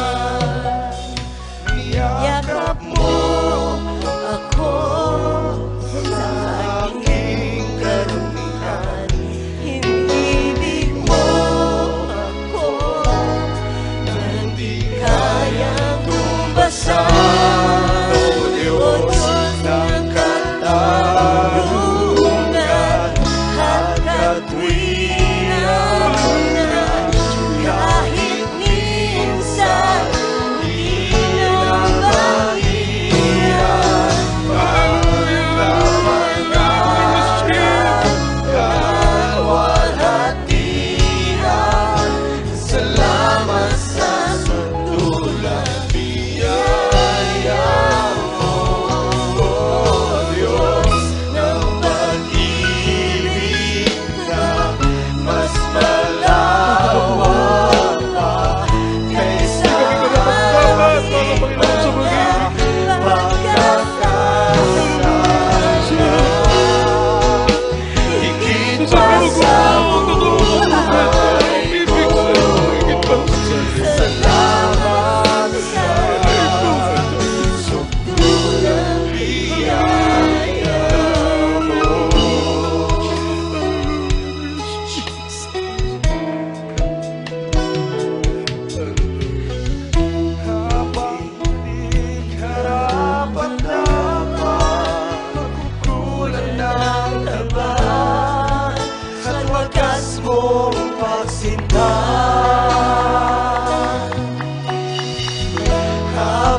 Yakap mo ako.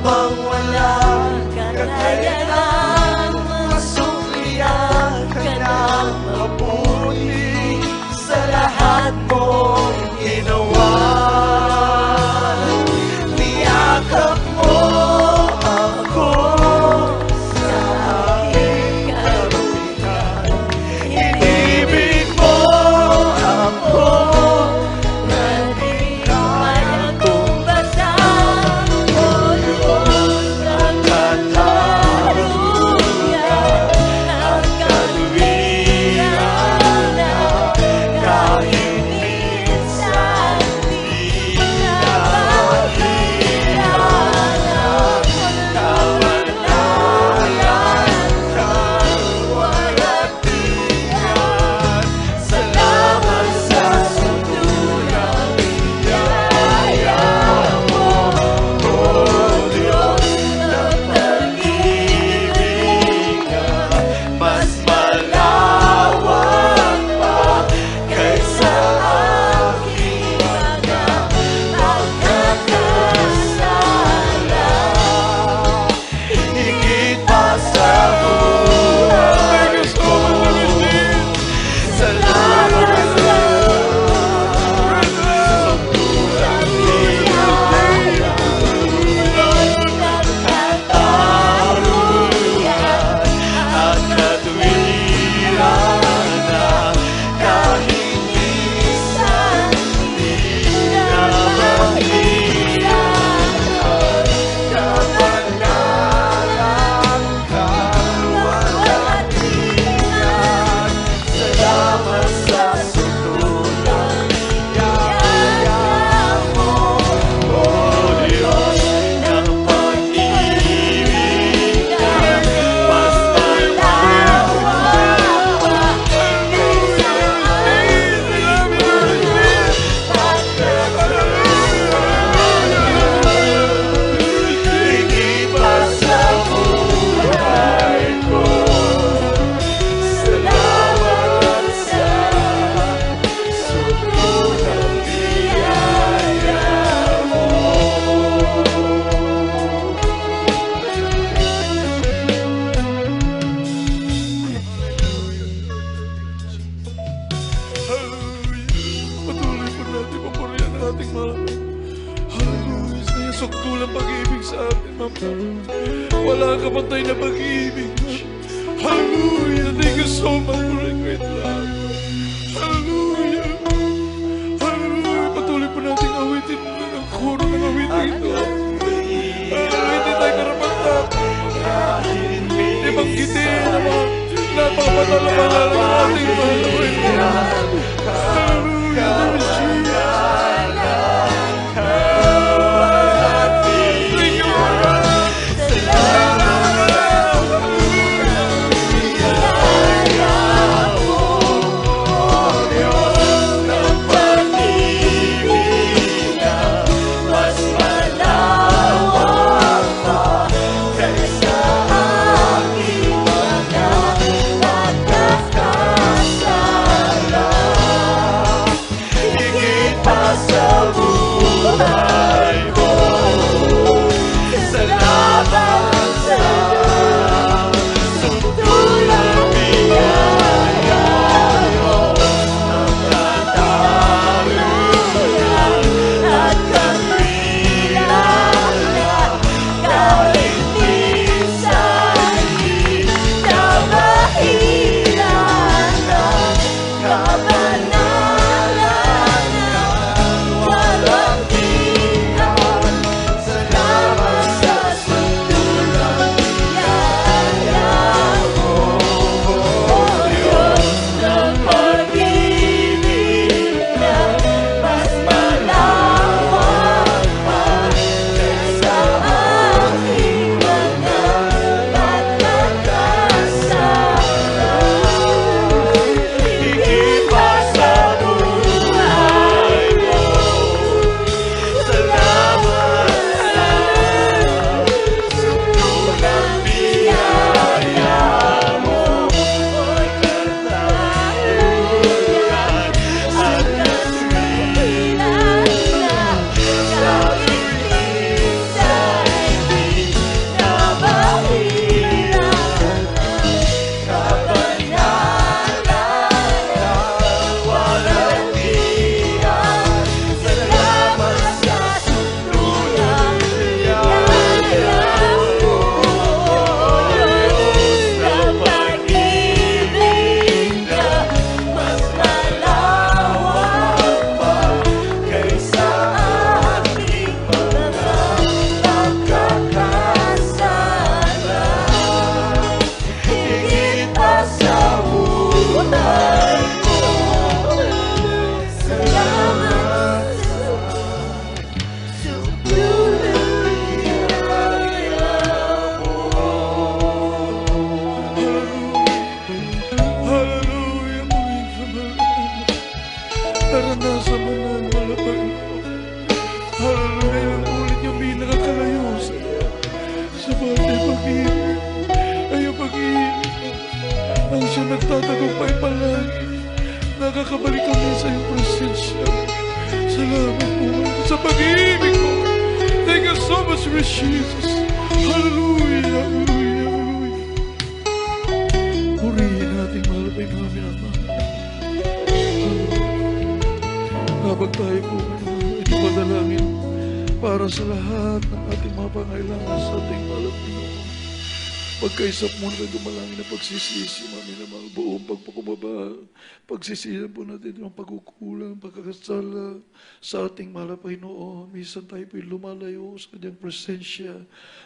upang walang kakayanan masuklian ka ng mabuti sa lahat mong ginawa. Niyakap mo ako sa aking karumihan. Inibig mo ako na di kaya kong basahin. O Diyos ng katarungan at kaluwiran na kahit minsan di napahirangan. Kamanayan, kaluwalhatian, salamat sa sundulang biyaya mo, O Diyos ng pag-ibig, mas malawak pa kaysa aking mga pagkakasala. Higit pa sa buhay ko, salamat sa sundulang biyaya ng katarungan at katuwiran na kahit minsan di napahirangan. Kamanalan, kaluwalhatian, salamat sa sundulang biyaya mo, O Diyos ng pag-ibig, mas malawak pa kaysa aking pagkakasala. Higit pa sa buhay ko, salamat sa sundulang biyaya mo. Hallelujah. Patuloy po natin papurihan ang ating mga hallelujah. Sa iyong sukdulang pag-ibig sa atin, Mama. Wala ka patay na pag-ibig. Hallelujah. Thank you so much for your great love. Hallelujah. Hallelujah. Patuloy po natin awitin ang koro ng awitin ito. Awitin tayo karapat-dapat. Ibanggitin ang mga napakapatalaman ng ating mahal na Panginoon. Hallelujah. There is Mas malawak pa kaysa aking mga pagkakasala. sa bagay pag-ibig. Ay, ang pag-ibig ang siya nagtatagumpay palagi. Nakakabalik kami sa iyong presensya. Salamat po sa pag-ibig mo. Thank you so much, Lord Jesus. Hallelujah, hallelujah, hallelujah. Purihin natin, mahal pa yung mga minamahal. Habang tayo po ipapadalangin para sa lahat ng ating mga pangailangan sa ating mahal at Pinoon. Pagkaisap mo na dumalangin na pagsisisi, mami na mga buong pagpakumaba. Pagsisihan po natin yung pagkukulang, pagkakasala sa ating mahal na Panginoon. Minsan tayo po'y lumalayo sa kanyang presensya.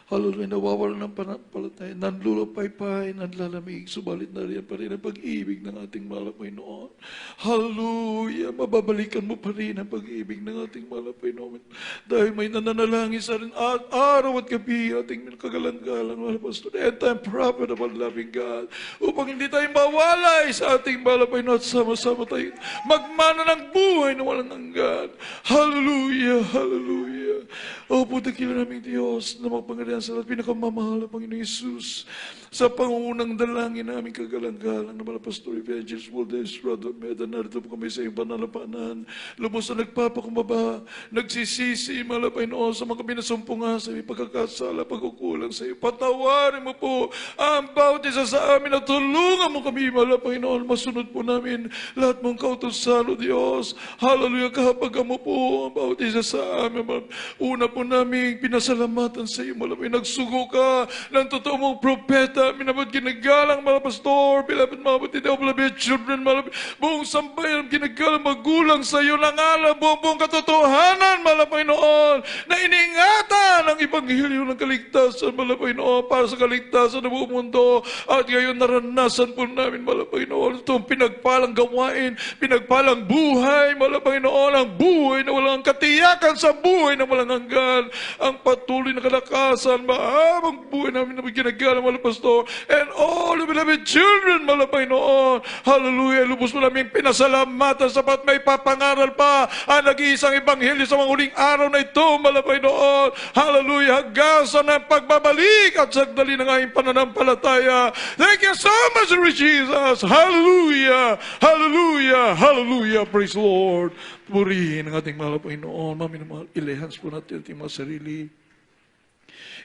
Hallelujah, nawawala ng panampalataya, nanlulupay-pay, nanlalamig, subalit na rin pa rin ang pag-ibig ng ating mahal na Panginoon. Hallelujah, mababalikan mo pa rin ang pag-ibig ng ating mahal na Panginoon. Dahil may nananalangin sa rin araw at gabi ating kagalang-galang, mahal na Pastor. I'm prophet of our loving God, upang hindi tayo mawalay sa ating mahal na Panginoon at sama-sama tayo magmana ng buhay na walang hanggan. Hallelujah, hallelujah. O po, dakilan naming Diyos na magpangarihan sa lahat, pinakamamahal na Panginoon Isus, sa pangunang dalangin namin kagalang-galang na mga Pastor Evangelist Waldes Brother Meda, narito po kami sa iyong panalapanan, lubos na nagpapakumaba, nagsisisi, mahal na Panginoon, sa mga binasumpungan sa iyong pagkakasala, pagkukulang sa iyo. Patawarin mo po ang bawat isa sa amin at tulungan mo kami, mahal na Panginoon, masunod po namin lahat mong kautusan, O Diyos. Hallelujah, kapag mo po ang bawat isa sa amin, una po namin pinasalamatan sa iyo, mahal na Panginoon, nagsugo ka ng totoo mong propeta, minabot ginagalang mga pastor, bilapit mga batid, beloved children, buong sambayan, ginagalang magulang sa iyo, ng alam buong katotohanan, mahal na Panginoon, na iningatan ang Ebanghelyo ng kaligtasan, mahal na Panginoon, para sa kaligtasan ng buong mundo, at ngayon naranasan po namin, mahal na Panginoon, itong pinagpalang gawain, pinagpalang buhay, mahal na Panginoon, ang buhay na walang katiyakan sa buhay na walang hanggan, ang patuloy na kalakasan, mahabang buhay namin na ginagalang, mahal na Pastor, and all the beloved children, mahal na Panginoon. Hallelujah, lubos mo namin pinasalamatan sapat may papangaral pa ang nag-iisang Ebanghelyo sa mga huling araw na ito, mahal na Panginoon. Hallelujah, hagasan ng pagbabalik at sagdali ng aming pananampalataya. Thank you so much, Lord Jesus. Hallelujah, hallelujah, hallelujah. Praise the Lord. Purihin ang ating mahal na Panginoon. Mami na mahal, ilehans po natin ating mga sarili.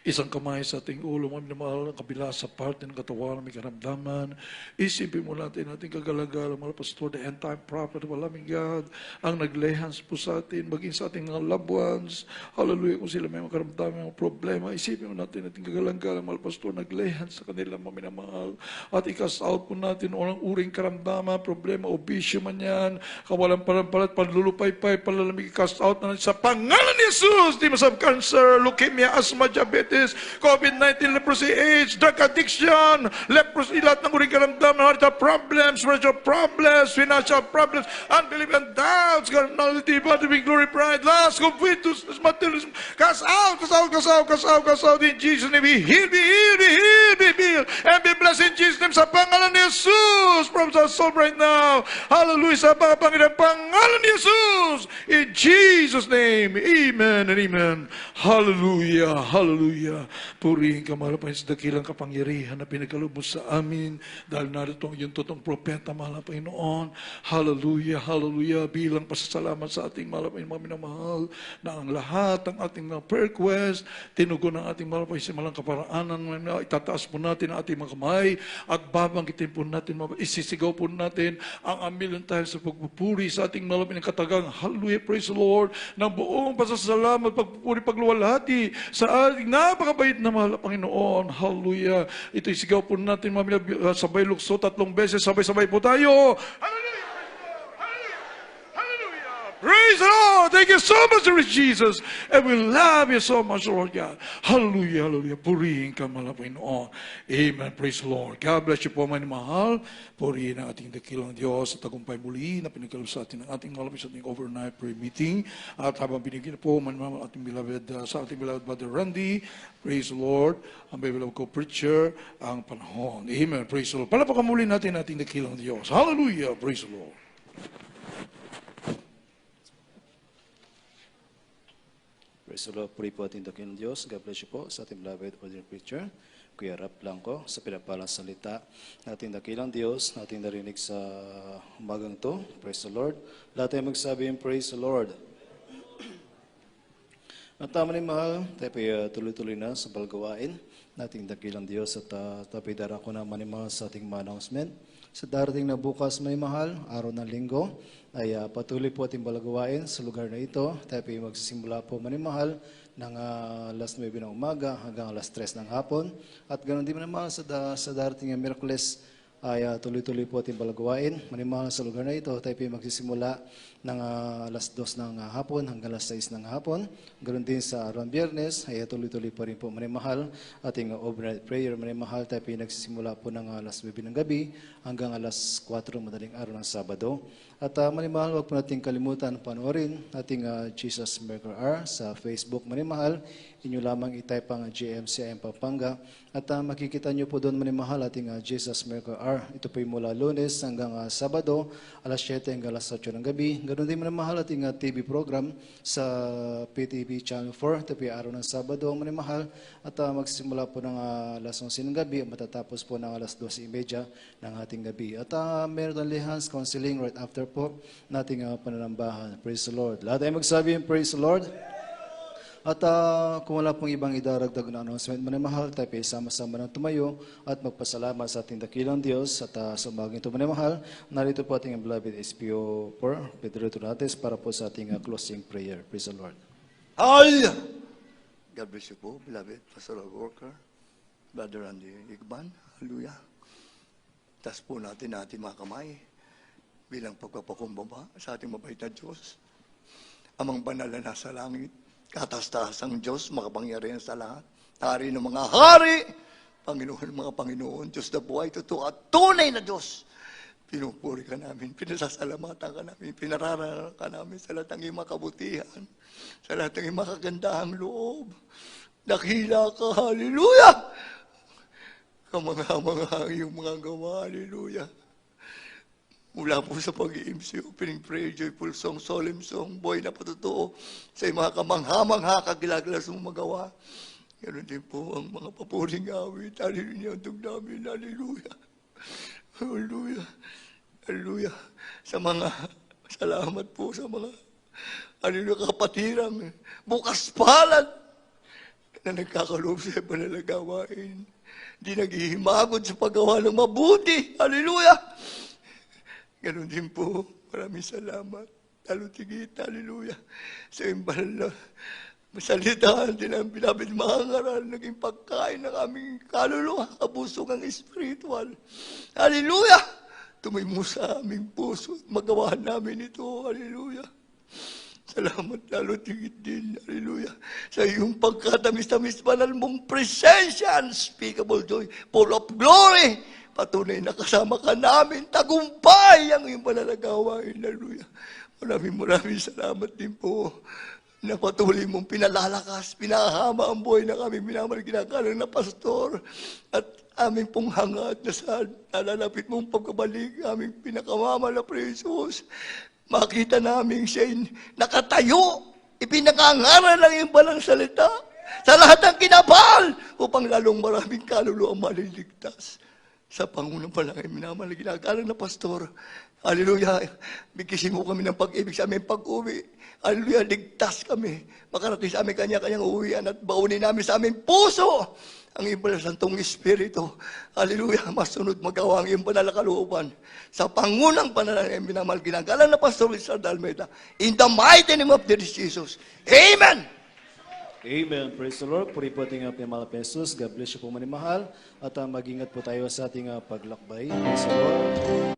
Isang kamay sa ating ulo, mga minamahal, ang kabila sa parte ng katawan, may karamdaman. Isipin mo natin ating kagalang-galang, mga pastor, the end-time prophet of our loving God, ang naglehans po sa atin, maging sa ating mga loved ones. Hallelujah, kung sila may mga karamdaman, mga problema, isipin mo natin ating kagalang-galang, mga pastor, naglehans sa kanila, mga minamahal. At i-cast out po natin unang uring karamdaman, problema, o bisyo man yan, kawalang parampalat, panlulupay-pay, palalamig, i-cast out na natin sa pangalan ni Jesus, di masab cancer, leukemia, asthma, diabetes, COVID-19, leprosy, AIDS, drug addiction, leprosy, lahat ng uring karamdaman, heart problems, spiritual problems, financial problems, unbelief and doubts, carnality, body, glory, pride, lust, covetousness, materialism, cast out, cast out, cast out, cast out, cast out, in Jesus' name, be healed, be healed, be healed, be healed, and be blessed in Jesus' name, sa pangalan ni Jesus, from our soul right now, hallelujah, sa Panginoon, pangalan ni Jesus, in Jesus' name, amen and amen, hallelujah, hallelujah. Purihin ka, mahal na Panginoon, sa dakilang kapangyarihan na pinagkaloob mo sa amin, dahil narito yung totoong propeta, mahal na Panginoon. Hallelujah, hallelujah, bilang pasasalamat sa ating mahal na Panginoon, mga minamahal, na ang lahat ng ating mga prayer request, tinugon ng ating mahal na Panginoon, sa malang kaparaanan, itataas po natin ang ating mga kamay, at babanggitin po natin, isisigaw po natin ang amilyon tayo sa pagpupuri sa ating mahal na Panginoon, katagang, hallelujah, praise the Lord, ng buong pasasalamat, pagpupuri, pagluwalhati, sa ating napakabait na mahal na Panginoon. Hallelujah. Ito'y sigaw po natin, sabay lukso, 3 beses, sabay-sabay po tayo. Hallelujah! Praise the Lord! Thank you so much, Lord Jesus. And we love you so much, Lord God. Hallelujah, hallelujah. Purihin ka, mahal na Panginoon. Amen. Praise the Lord. God bless you po, mga mahal. Purihin ang ating dakilang Diyos sa tagumpay muli na pinagkaloob sa atin ng ating malapit sa ating overnight prayer meeting. At habang binigyan po, mga mahal, ating beloved, sa ating beloved Brother Randy, praise the Lord, ang beloved co-preacher, ang panahon. Amen. Praise the Lord. Palapakan muli natin ating dakilang Diyos. Hallelujah. Praise the Lord. Praise the Lord. Puri po ating dakilang Diyos. God bless you po sa ating beloved ordinary preacher. Kuya Rap Blanco, sa pinapalang salita na ating dakilang Diyos, na ating narinig sa umagang to. Praise the Lord. Lahat tayo magsabi yung praise the Lord. At tama ni mahal, tayo po tuloy-tuloy na sa balgawain nating dakilang Diyos at tapidara ko naman ni mahal sa ating announcement. Sa darating na bukas may mahal, araw ng linggo, ay patuloy po ating balagawain sa lugar na ito. Tayo po magsisimula po manimahal ng alas 9 ng umaga hanggang alas 3 ng hapon. At ganoon din manimahal sa darating na Miyerkules ay tuloy-tuloy po ating balagawain. Manimahal sa lugar na ito, tayo po magsisimula ng alas 2 ng hapon hanggang alas 6 ng hapon. Ganoon din sa araw ng Biyernes, ay tuloy-tuloy po rin po manimahal. Ating overnight prayer manimahal, tayo po nagsisimula po ng alas 9 ng gabi hanggang alas 4 madaling araw ng Sabado. At manimahal, huwag po natin kalimutan panoorin ating Jesus Miracle Hour sa Facebook manimahal. Inyo lamang itype ang GMCIM Pampanga. At makikita nyo po doon manimahal ating Jesus Miracle Hour. Ito po mula Lunes hanggang Sabado, alas 7 hanggang alas 8 ng gabi. Ganoon din manimahal ating TV program sa PTV Channel 4. Ito po araw ng Sabado manimahal. At magsisimula po ng alas 11 ng gabi at matatapos po ng alas 12:30 ng ating gabi. At meron ng Lehans Counseling right after po nating pananambahan. Praise the Lord. Lahat ay magsabi yung praise the Lord. At kung wala pong ibang idaragdag na announcement, manimahal, tayo ay sama-sama ng tumayo at magpasalamat sa ating dakilang Diyos. At sa umagang ito manimahal, narito po ating beloved SPO4, Pedro Donates, para po sa ating closing prayer. Praise the Lord. Hallelujah! God bless you po, beloved pastoral worker, Brother Randy Igban. Hallelujah! Tas po natin mga kamay bilang pagpapakumbaba sa ating mabait na Diyos. Amang banal na nasa langit, katas-tasang Diyos, makapangyarihan sa lahat. Hari ng mga hari, Panginoon ng mga Panginoon, Diyos na buhay, totoo at tunay na Diyos. Pinupuri ka namin, pinasasalamatan ka namin, pinararangan ka namin sa lahat ng iyong makabutihan, sa lahat ng iyong makagandahang loob. Dakila ka, hallelujah! Kamangha-mangha ang iyong mga gawa, hallelujah! Mula po sa pag-iimsi, opening prayer, joyful song, solemn song, buhay na patotoo, sa mga kamangha-mangha, kagilaglas mong magawa. Ganon din po ang mga papuring awit. Hallelujah, ang namin, hallelujah. Hallelujah. Hallelujah. Salamat po sa mga, hallelujah, kapatirang bukas palad na nagkakaloob sa panalagawain. Di naghihimagod sa paggawa ng mabuti. Hallelujah. Ganon din po, maraming salamat. Lalo tigit, hallelujah. Sa iyong banal na masalitaan din ang pinabit mga ngaral, naging pagkain ng aming kaluluwa, kabusugang espiritual. Hallelujah! Tumayo sa aming puso at magawa namin ito. Hallelujah! Salamat lalo tigit din. Hallelujah! Sa iyong pagkatamis-tamis banal mong presensya, unspeakable joy, full of glory. Patunay na kasama ka namin, tagumpay ang iyong panalagawain. Hallelujah. Maraming salamat din po na patuloy mong pinalalakas, pinahama ang buhay ng aming minamahal ginagalang na pastor at aming pong hangat na sa nalalapit mong pagkabalik, aming pinakamamahal na Jesus. Makita namin siya nakatayo, ipinakangaral ng iyong balang salita sa lahat ng kinapal upang lalong maraming kaluluwa maliligtas. Sa Pangunang Panangin, minamahal na ginagalang na pastor. Hallelujah. Bigkisin mo kami ng pag-ibig sa aming pag-uwi. Hallelujah. Ligtas kami. Makarating sa aming kanya-kanyang uwian at baunin namin sa aming puso ang iyong Santong Espiritu. Hallelujah. Masunod magawa ang iyong panalakalooban. Sa Pangunang Panangin, minamahal ginagalang na pastor Richard Almeida. In the mighty name of Jesus. Amen. Amen. Praise the Lord. Puri po ating pinamahal na Jesus. God bless you po manimahal. At mag-ingat po tayo sa ating paglakbay. Praise the Lord.